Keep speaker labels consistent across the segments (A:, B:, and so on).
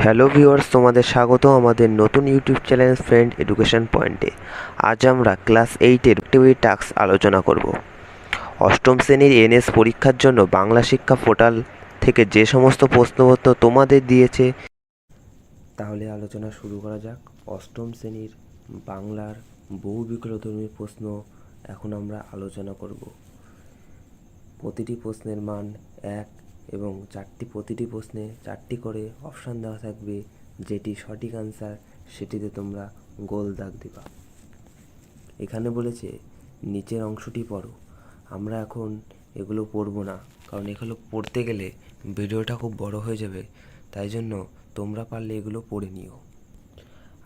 A: Hello viewers, তোমাদের স্বাগত আমাদের নতুন ইউটিউব চ্যানেল ফ্রেন্ড এডুকেশন পয়েন্টে। আজ আমরা ক্লাস 8-এর অ্যাক্টিভিটি টাস্ক আলোচনা করব। অষ্টম শ্রেণীর এনএস পরীক্ষার জন্য বাংলা শিক্ষা পোর্টাল থেকে যে সমস্ত প্রশ্নপত্র তোমাদের দিয়েছে, তাহলে আলোচনা শুরু করা যাক। অষ্টম শ্রেণীর বাংলার বহু বিকল্পধর্মী প্রশ্ন এখন আমরা আলোচনা করব। প্রতিটি প্রশ্নের মান 1 এবং প্রতিটি প্রশ্নে 4টি করে অপশান দেওয়া থাকবে। যেটি সঠিক আনসার সেটিতে তোমরা গোল দাগ দিবা। এখানে বলেছে নিচের অংশটি পড়ো। আমরা এখন এগুলো পড়বো না, কারণ এগুলো পড়তে গেলে ভিডিওটা খুব বড় হয়ে যাবে। তাই জন্য তোমরা পারলে এগুলো পড়ে নিও।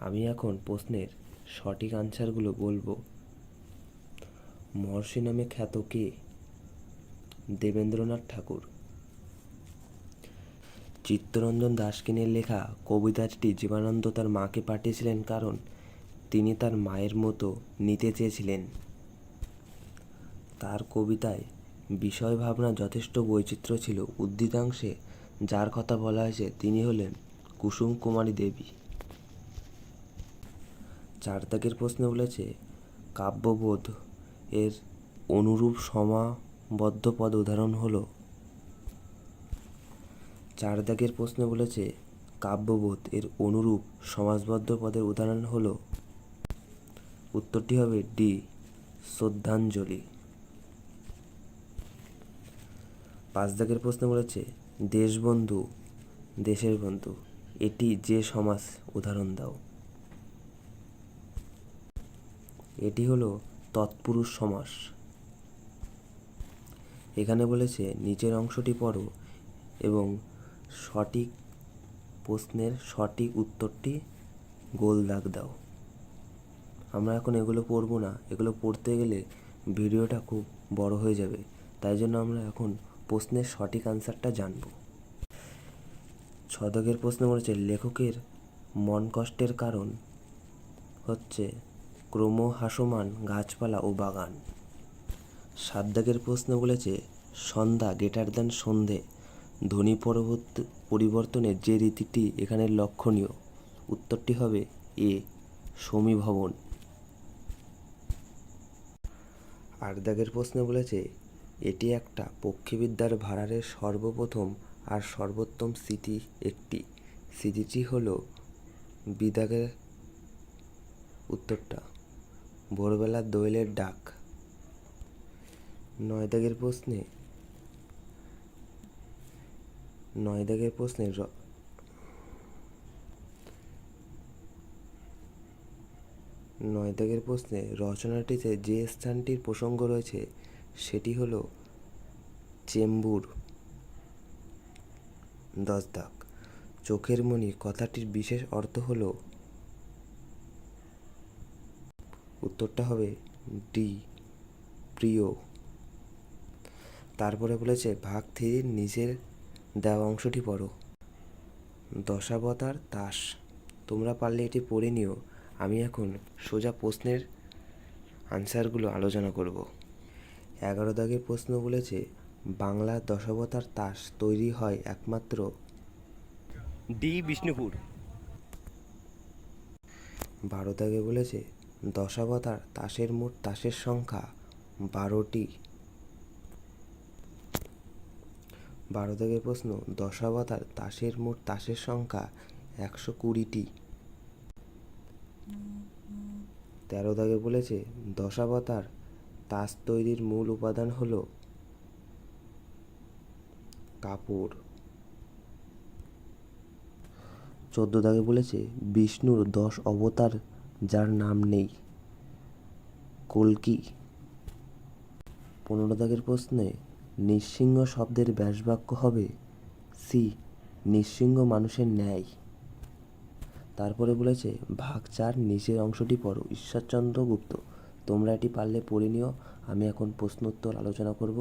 A: আমি এখন প্রশ্নের সঠিক আনসারগুলো বলবো। মহর্ষি নামে খ্যাত কে? দেবেন্দ্রনাথ ঠাকুর। চিত্তরঞ্জন দাশগুনের লেখা কবিতাটি জীবনানন্দ তার মাকে পাঠিয়েছিলেন কারণ তিনি তার মায়ের মতো নিতে চেয়েছিলেন। তার কবিতায় বিষয় ভাবনা যথেষ্ট বৈচিত্র্য ছিল। উদ্ধৃতাংশে যার কথা বলা হয়েছে তিনি হলেন কুসুম কুমারী দেবী। 4 দাগের প্রশ্নে বলেছে কাব্যবোধ এর অনুরূপ সমাবদ্ধ পদ উদাহরণ হলো। 4 দাগের প্রশ্নে বলেছে কাব্যবোধ এর অনুরূপ সমাসবদ্ধ পদের উদাহরণ হলো। উত্তরটি হবে ডি, শ্রদ্ধাঞ্জলি। 5 দাগের প্রশ্নে বলেছে দেশবন্ধু, দেশের বন্ধু, এটি যে সমাস উদাহরণ দাও। এটি হলো তৎপুরুষ সমাস। এখানে বলেছে নিচের অংশটি পড়ো এবং সঠিক প্রশ্নের সঠিক উত্তরটি গোল দাগ দাও। আমরা এখন এগুলো পড়বো না, এগুলো পড়তে গেলে ভিডিওটা খুব বড় হয়ে যাবে। তাই জন্য আমরা এখন প্রশ্নের সঠিক আনসারটা জানব। 6 দাগের প্রশ্ন বলেছে লেখকের মন কষ্টের কারণ হচ্ছে ক্রমহাসমান গাছপালা ও বাগান। 7 দাগের প্রশ্ন বলেছে সন্ধ্যা গ্রেটার দ্যান সন্ধে ধ্বনি পরিবর্তনের যে রীতিটি এখানে লক্ষণীয়। উত্তরটি হবে এ, সমীভবন। 8 দাগের প্রশ্নে বলেছে এটি একটা পক্ষীবিদ্যার ভাঁড়ারের সর্বপ্রথম আর সর্বোত্তম স্মৃতি একটি। স্মৃতিটি হলো বিদাগের উত্তরটা ভোরবেলার দোয়েলের ডাক। 9 দাগের প্রশ্নে 9 দাগের প্রশ্নে রচনাটিতে যে স্থানটির প্রসঙ্গ রয়েছে সেটি হলো চেম্বুর। 10 দাগ চোখের মণি কথাটির বিশেষ অর্থ হলো। উত্তরটা হবে ডি, প্রিয়। তারপরে বলেছে ভাগ 3 নিচের দেওয়া অংশটি পড়ো। দশাবতার তাস। তোমরা পারলে এটি পড়ে নিও। আমি এখন সোজা প্রশ্নের আনসারগুলো আলোচনা করব। 11 দাগের প্রশ্ন বলেছে বাংলার দশাবতার তাস তৈরি হয় একমাত্র। ডি, বিষ্ণুপুর। 12 দাগে বলেছে দশাবতার তাসের মোট তাসের সংখ্যা 12টি। 12 দাগের প্রশ্ন দশাবতার তাসের মোট তাসের সংখ্যা 120টি। 13 দাগে বলেছে দশাবতার তাস তৈরির মূল উপাদান হলো কাপড়। 14 দাগে বলেছে বিষ্ণুর 10 অবতার যার নাম নেই। কল্কি। 15 দাগের প্রশ্নে নৃসিংহ শব্দের ব্যাসবাক্য হবে সি, নৃসিংহ মানুষের ন্যায়। তারপরে বলেছে ভাগ 4 নিচের অংশটি পড়ো। ঈশ্বরচন্দ্র গুপ্ত। তোমরা এটি পারলে পড়ে নিও। আমি এখন প্রশ্ন উত্তর আলোচনা করব।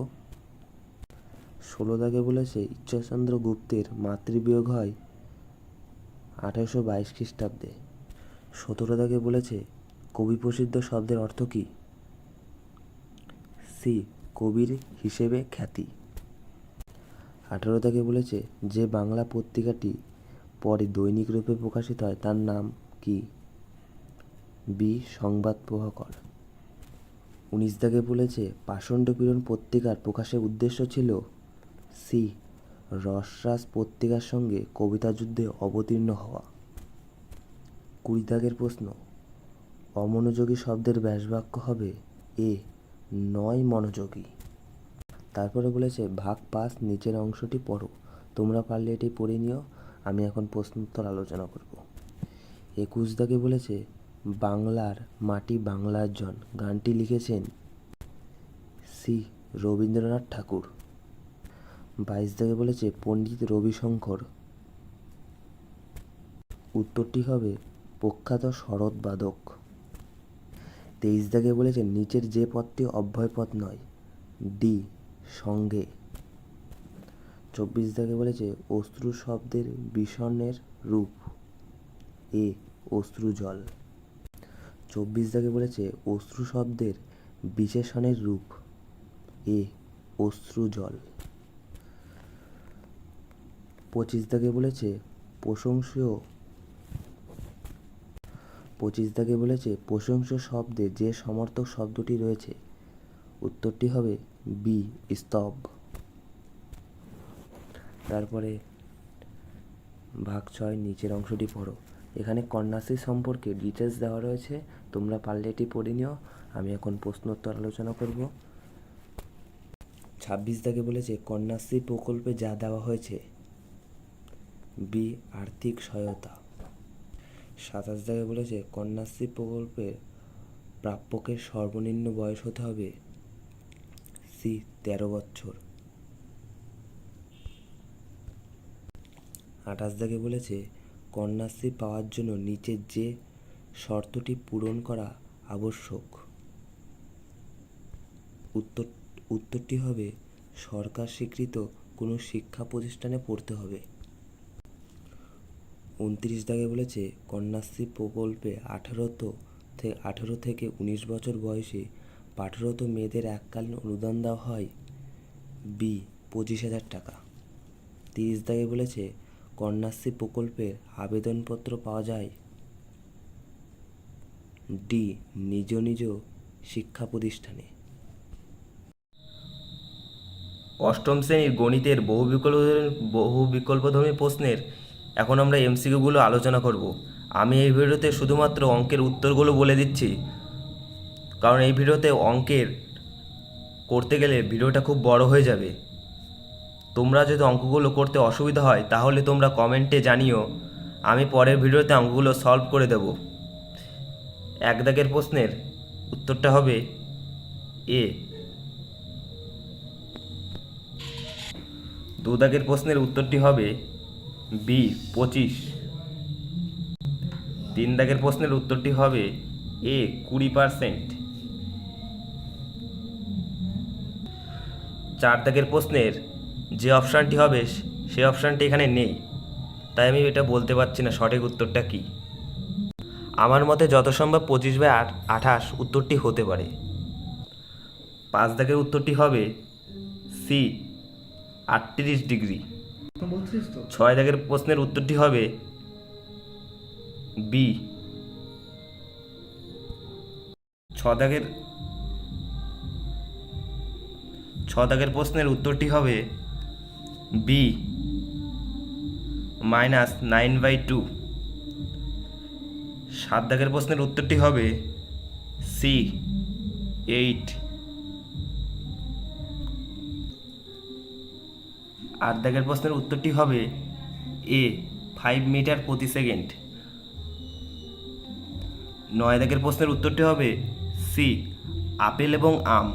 A: 16 দাগে বলেছে ঈশ্বরচন্দ্র গুপ্তের মাতৃবিয়োগ হয় 1822 খ্রিস্টাব্দে। 17 দাগে বলেছে কবি প্রসিদ্ধ শব্দের অর্থ কী? সি, কবির হিসেবে খ্যাতি। 18 দাগে বলেছে যে বাংলা পত্রিকাটি পরে দৈনিক রূপে প্রকাশিত হয় তার নাম কি? বি সংবাদ প্রভাকর। 19 দাগে বলেছে পাষণ্ড পীড়ন পত্রিকার প্রকাশের উদ্দেশ্য ছিল সি রসরাজ পত্রিকার সঙ্গে কবিতা যুদ্ধে অবতীর্ণ হওয়া। 20 দাগের প্রশ্ন, অমনোযোগী শব্দের ব্যাসবাক্য হবে এ নয় মনোযোগী। তারপরে বলেছে ভাগ 5 নিচের অংশটি পড়ো। তোমরা পারলে এটি পড়ে নিও, আমি এখন প্রশ্নোত্তর আলোচনা করব। 21 দাগে বলেছে বাংলার মাটি বাংলার জন গানটি লিখেছেন সি রবীন্দ্রনাথ ঠাকুর। 22 দাগে বলেছে পণ্ডিত রবিশঙ্কর। উত্তরটি হবে প্রখ্যাত শরৎ বাদক। 23 দাগে বলেছে নিচের যে পদটি অব্যয় পদ নয়? ডি সঙ্গে। 24 দাগে বলেছে অশ্রু শব্দের বিসর্ণের রূপ? এ অশ্রুজল। 24 দাগে বলেছে অশ্রু শব্দের বিশেষণের রূপ? এ অশ্রুজল। 25 দাগে বলেছে প্রশংসীয় শব্দে যে সমার্থক শব্দটি রয়েছে? উত্তরটি হবে বি স্তব। তারপরে ভাগ 6 নিচের অংশটি পড়ো। এখানে কন্যাশ্রী সম্পর্কে ডিটেলস দেওয়া রয়েছে, তোমরা পারলে এটি পড়ে নিও, আমি এখন প্রশ্নোত্তর আলোচনা করব। 26 দাগে বলেছে কন্যাশ্রী প্রকল্পে যা দেওয়া হয়েছে? বি আর্থিক সহায়তা। 27 দাগে বলেছে কন্যাশ্রী প্রকল্পের প্রাপকের সর্বনিম্ন বয়স হতে হবে? সি 13 বছর। 28 দাগে বলেছে কন্যাশ্রী পাওয়ার জন্য নিচের যে শর্তটি পূরণ করা আবশ্যক? উত্তরটি হবে সরকার স্বীকৃত কোনো শিক্ষা প্রতিষ্ঠানে পড়তে হবে। 29 দাগে বলেছে কন্যাশ্রী প্রকল্পে 18 থেকে 19 বছর বয়সী পাঠরত মেয়েদের এককালীন অনুদান দেওয়া হয়? বি 25,000 টাকা। 30 দাগে বলেছে কন্যাশ্রী প্রকল্পের আবেদনপত্র পাওয়া যায়? ডি নিজ নিজ শিক্ষা প্রতিষ্ঠানে। অষ্টম শ্রেণীর গণিতের বহু বিকল্পধর্মী প্রশ্নের এখন আমরা এমসিকিউগুলো আলোচনা করব। আমি এই ভিডিওতে শুধুমাত্র অঙ্কের উত্তরগুলো বলে দিচ্ছি, কারণ এই ভিডিওতে অঙ্কের করতে গেলে ভিডিওটা খুব বড় হয়ে যাবে। তোমরা যদি অঙ্কগুলো করতে অসুবিধা হয় তাহলে তোমরা কমেন্টে জানিও, আমি পরের ভিডিওতে অঙ্কগুলো সলভ করে দেব। 1 দাগের প্রশ্নের উত্তরটা হবে এ। 2 দাগের প্রশ্নের উত্তরটি হবে বি 25। 3 দাগের প্রশ্নের উত্তরটি হবে এ 20%। 4 দাগের প্রশ্নের যে অপশানটি হবে সেই অপশানটি এখানে নেই, তাই আমি এটা বলতে পারছি না সঠিক উত্তরটা কি। আমার মতে যত সম্ভব 25/28 উত্তরটি হতে পারে। 5 দাগের উত্তরটি হবে সি 38 ডিগ্রি। 6 দাগের প্রশ্নের উত্তরটি হবে বি। 6 দাগের প্রশ্নের উত্তরটি হবে বি -9/2। 7 দাগের প্রশ্নের উত্তরটি হবে সি 8। 8 দাগের প্রশ্নের উত্তরটি হবে এ 5 মিটার প্রতি সেকেন্ড। 9 দাগের প্রশ্নের উত্তরটি হবে সি আপেল এবং আম।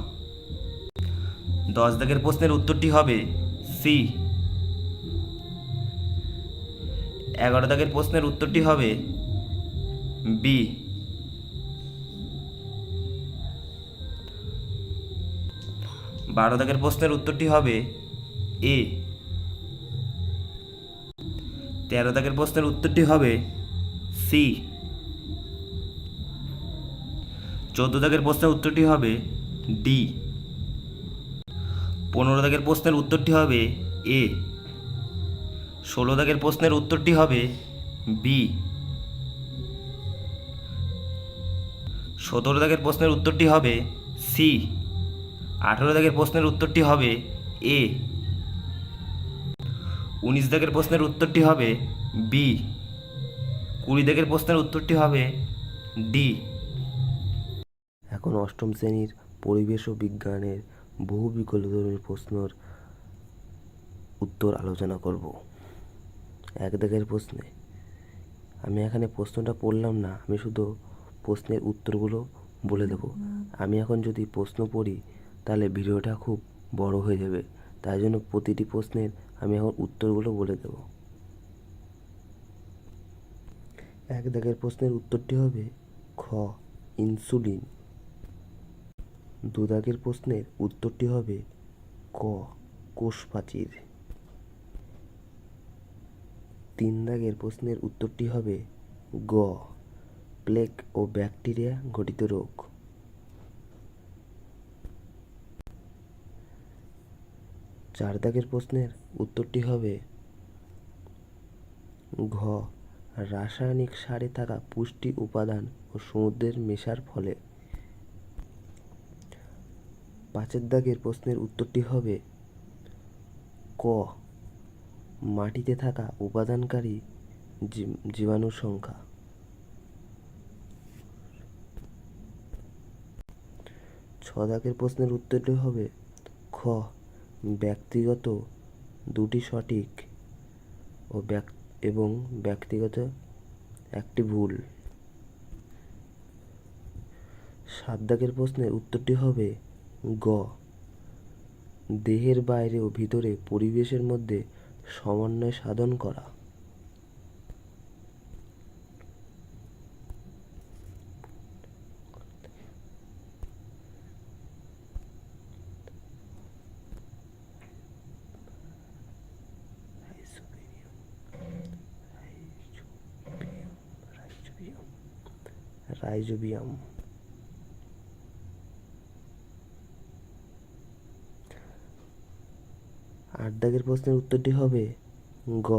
A: 10 দাগের প্রশ্নের উত্তরটি হবে সি। 11 দাগের প্রশ্নের উত্তরটি হবে বি। 12 দাগের প্রশ্নের উত্তরটি হবে এ। 13 দাগের প্রশ্নের উত্তরটি হবে সি। 14 দাগের প্রশ্নের উত্তরটি হবে ডি। 15 দাগের প্রশ্নের উত্তরটি হবে এ। 16 দাগের প্রশ্নের উত্তরটি হবে বি। 17 দাগের প্রশ্নের উত্তরটি হবে সি। 18 দাগের প্রশ্নের উত্তরটি হবে এ। 19 দাগের প্রশ্নের উত্তরটি হবে বি। 20 দাগের প্রশ্নের উত্তরটি হবে ডি। এখন অষ্টম শ্রেণীর পরিবেশ ও বিজ্ঞানের বহু বিকল্পধর্মী প্রশ্নের উত্তর আলোচনা করব। 1 দাগের প্রশ্নে আমি এখানে প্রশ্নটা পড়লাম না, আমি শুধু প্রশ্নের উত্তরগুলো বলে দেব। আমি এখন যদি প্রশ্ন পড়ি তাহলে ভিডিওটা খুব বড় হয়ে যাবে, তাই জন্য প্রতিটি প্রশ্নের আমি এখন উত্তরগুলো বলে দেব। 1 দাগের প্রশ্নের উত্তরটি হবে খ ইনসুলিন। 2 দাগের প্রশ্নের উত্তরটি হবে ক কোষপ্রাচীর। 3 দাগের প্রশ্নের উত্তরটি হবে গ প্লেগ ও ব্যাকটেরিয়া ঘটিত রোগ। 4 দাগের প্রশ্নের উত্তরটি হবে ঘ রাসায়নিক সারে থাকা পুষ্টি উপাদান ও সমুদ্রের মেশার ফলে। 5 দাগের প্রশ্নের উত্তরটি হবে ক মাটিতে থাকা উপাদানকারী জীবাণুর সংখ্যা। 6 দাগের প্রশ্নের উত্তরটি হবে খ ব্যক্তিগত দুটি সঠিক ও এবং ব্যক্তিগত একটি ভুল। 7 দাগের প্রশ্নের উত্তরটি হবে গ দেহের বাইরে ও ভিতরে পরিবেশের মধ্যে সমন্বয় সাধন করা। 8 দাগের প্রশ্নের উত্তরটি হবে গ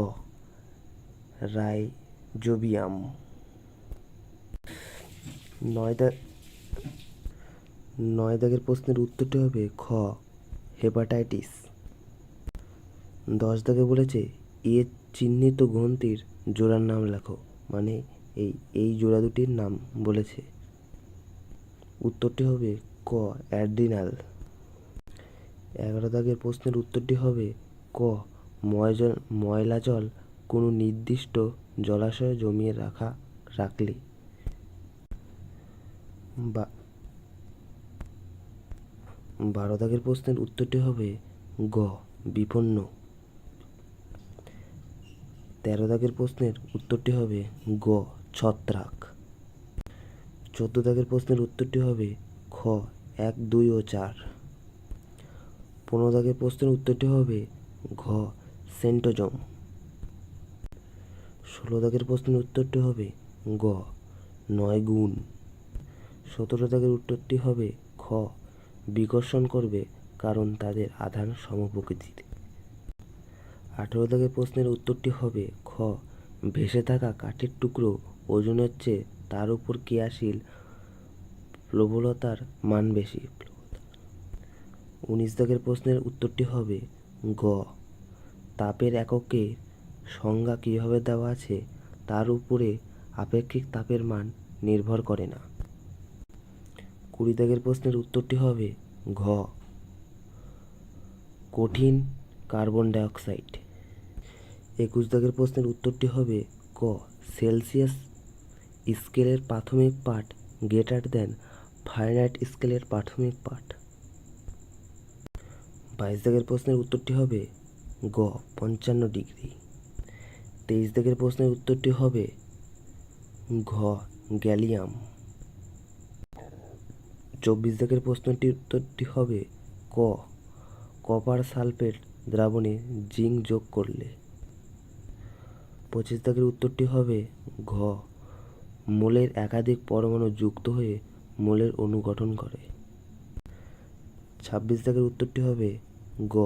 A: রাইজোবিয়াম। 9 দাগের প্রশ্নের উত্তরটি হবে খ হেপাটাইটিস। 10 দাগে বলেছে এ চিহ্নিত গ্রন্থির জোড়ার নাম লেখো, মানে এই জোড়া দুটির নাম বলেছে। উত্তরটি হবে ক অ্যাড্রিনাল। 11 দাগের প্রশ্নের উত্তরটি হবে ক ময়লা জল কোনো নির্দিষ্ট জলাশয়ে জমিয়ে রাখলে। 12 দাগের প্রশ্নের উত্তরটি হবে গ বিপন্ন। 13 দাগের প্রশ্নের উত্তরটি হবে গ ছত্রাক। 14 দাগের প্রশ্নের উত্তরটি হবে খ 1, 2 ও 4। 15 দাগের প্রশ্নের উত্তরটি হবে ঘ সেন্টোজোম। 16 দাগের প্রশ্নের উত্তরটি হবে গ 9 গুণ। 17 দাগের উত্তরটি হবে খ বিকর্ষণ করবে কারণ তাদের আধান সমপ্রকৃতির। 18 দাগের প্রশ্নের উত্তরটি হবে খ ভেসে থাকা কাঠের টুকরো ওজনের চেয়ে তার উপর ক্রিয়াশীল প্লবলতার মান বেশি। 19 দাগের প্রশ্নের উত্তরটি হবে গ তাপের এককে সংজ্ঞা কীভাবে দেওয়া আছে তার উপরে আপেক্ষিক তাপের মান নির্ভর করে না। 20 দাগের প্রশ্নের উত্তরটি হবে ঘ কঠিন কার্বন ডাইঅক্সাইড। 21 দাগের প্রশ্নের উত্তরটি হবে ক সেলসিয়াস স্কেলের প্রাথমিক পাঠ গ্রেটার দ্যান ফারেনহাইট স্কেলের প্রাথমিক পাঠ। 22 দাগের প্রশ্নের উত্তরটি হবে গ 55 ডিগ্রি। 23 দাগের প্রশ্নের উত্তরটি হবে ঘ গ্যালিয়াম। 24 দাগের প্রশ্নটির উত্তরটি হবে ক কপার সালফেট দ্রাবণে জিঙ্ক যোগ করলে। 25 দাগের উত্তরটি হবে ঘ মোলের একাধিক পরমাণু যুক্ত হয়ে মোলের অণু গঠন করে। 26 দাগের উত্তরটি হবে গ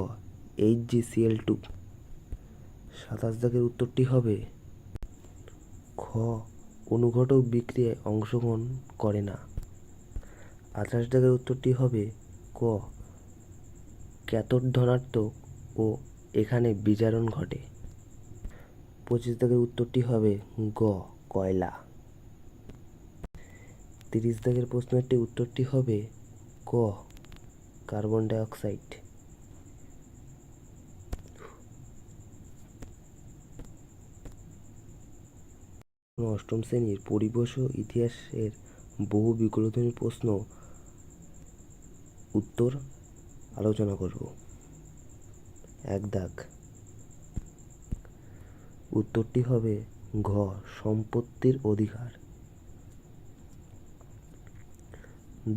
A: HgCl2। 27 দাগের উত্তরটি হবে খ, অনুঘটক বিক্রিয়ায় অংশগ্রহণ করে না। 28 দাগের উত্তরটি হবে ক, ক্যাথোড ধনাত্মক ও এখানে বিজারণ ঘটে। 25 দাগের উত্তরটি হবে গ, কয়লা। 30 দাগের প্রশ্নটি উত্তরটি হবে ক, কার্বন ডাই অক্সাইড। অষ্টম শ্রেণীর পরিবেশ ও ইতিহাসের বহু বিকলধ্বনি প্রশ্ন উত্তর আলোচনা করব। 1 দাগ, উত্তরটি হবে ঘ, সম্পত্তির অধিকার।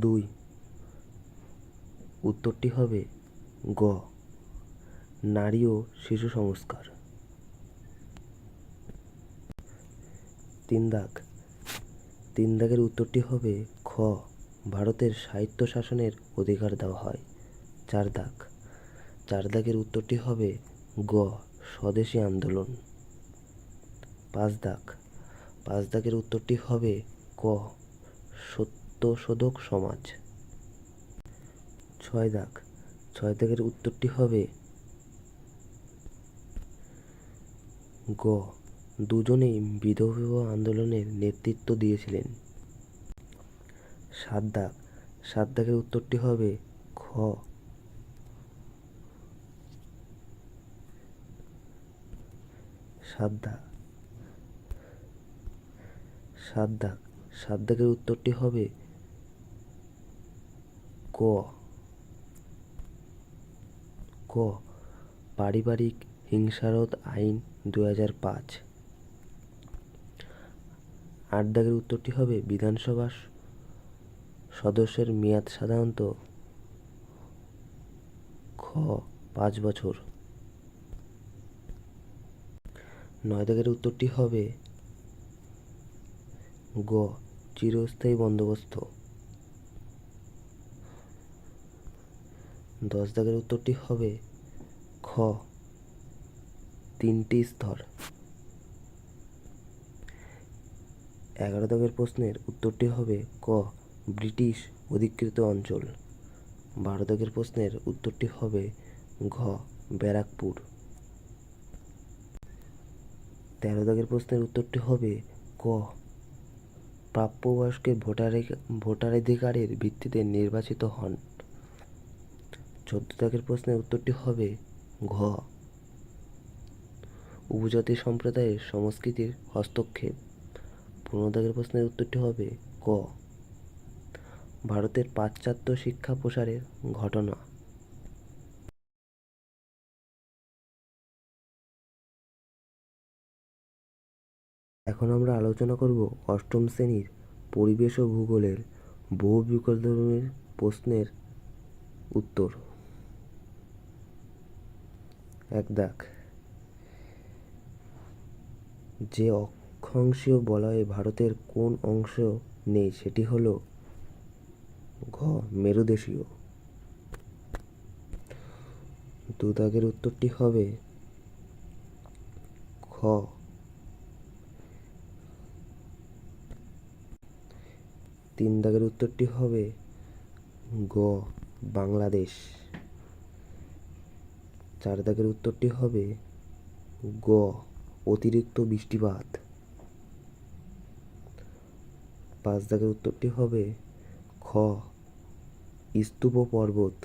A: 2, উত্তরটি হবে গ, নারী ও শিশু সংস্কার। 3 দাগ, 3 দাগের উত্তরটি হবে খ, ভারতের সাহিত্য শাসনের অধিকার দেওয়া হয়। 4 দাগ, 4 দাগের উত্তরটি হবে গ, স্বদেশী আন্দোলন। 5 দাগ, 5 দাগের উত্তরটি হবে ক, সত্যশোধক সমাজ। 6 দাগ, 6 দাগের উত্তরটি হবে গ, দুজনেই বিধবা আন্দোলনের নেতৃত্ব দিয়েছিলেন। 7 দাগ, 7 দাগের উত্তরটি হবে খ, 7 দাগ, 7 দাগ, 7 দাগের উত্তরটি হবে ক, ক, পারিবারিক হিংসারোধ আইন 2005। 8 দাগের উত্তরটি হবে বিধানসভা সদস্যের মেয়াদ সাধারণত খ, 5 বছর। 9 দাগের উত্তরটি হবে গ, চিরস্থায়ী বন্দোবস্ত। 10 দাগের উত্তরটি হবে খ, 3টি স্তর। 11 দাগের প্রশ্নের উত্তরটি হবে ক, ব্রিটিশ অধিকৃত অঞ্চল। 12 দাগের প্রশ্নের উত্তরটি হবে ঘ, ব্যারাকপুর। 13 দাগের প্রশ্নের উত্তরটি হবে ক, প্রাপ্তবয়স্কের ভোটাধিকারের ভিত্তিতে নির্বাচিত হন। 14 দাগের প্রশ্নের উত্তরটি হবে ঘ, উপজাতি সম্প্রদায়ের সংস্কৃতির হস্তক্ষেপ। 15 দাগের প্রশ্নের উত্তরটি হবে ক, ভারতের পাশ্চাত্য শিক্ষা প্রসারের ঘটনা। এখন আমরা আলোচনা করব অষ্টম শ্রেণীর পরিবেশ ও ভূগোলের বহু বিকল্পধর্মী প্রশ্নের উত্তর। 1 দাগ, যে অক্ষাংশীয় বলয়ে ভারতের কোন অংশ নেই সেটি হলো ঘ, মেরুদেশীয়। 2 দাগের উত্তরটি হবে খ, 3 দাগের উত্তরটি হবে গ, বাংলাদেশ। 4 দাগের উত্তরটি হবে গ, অতিরিক্ত বৃষ্টিপাত। 5 দাগের উত্তরটি হবে খ, স্তূপ পর্বত।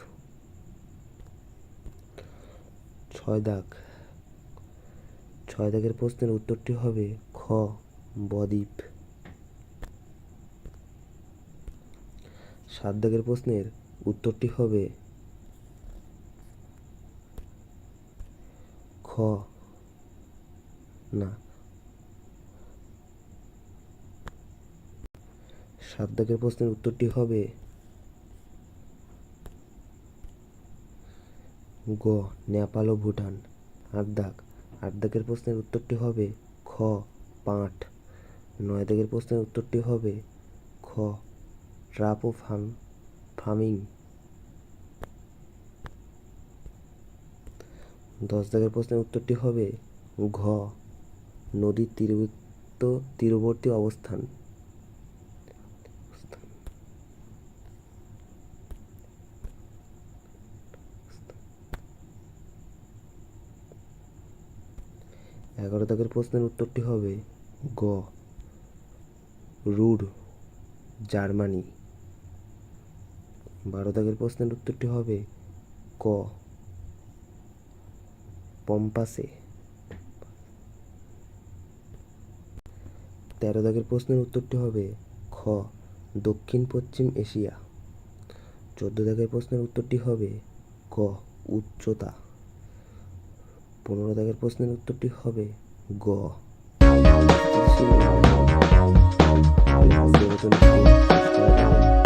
A: 6 দাগ, 6 দাগের প্রশ্নের উত্তরটি হবে খ, বদ্বীপ। 7 দাগের প্রশ্নের উত্তরটি হবে খ, না, 7 দাগের প্রশ্নের উত্তরটি হবে গ, নেপাল ও ভুটান। 8 দাগ, 8 দাগের প্রশ্নের উত্তরটি হবে খ, পাট। 9 দাগের প্রশ্নের উত্তরটি হবে খ, ট্রাপ ও ফার্মিং। 10 দাগের প্রশ্নের উত্তরটি হবে ঘ নদীর তীরবর্তী অবস্থান। 11 দাগের প্রশ্নের উত্তরটি হবে গ রুর জার্মানি। 12 দাগের প্রশ্নের উত্তরটি হবে ক পম্পাসে। 13 দাগের প্রশ্নের উত্তরটি হবে খ দক্ষিণ পশ্চিম এশিয়া। 14 দাগের প্রশ্নের উত্তরটি হবে ক উচ্চতা। 15 দাগের প্রশ্নের উত্তরটি হবে গ স্থিতিশীল উন্নয়ন।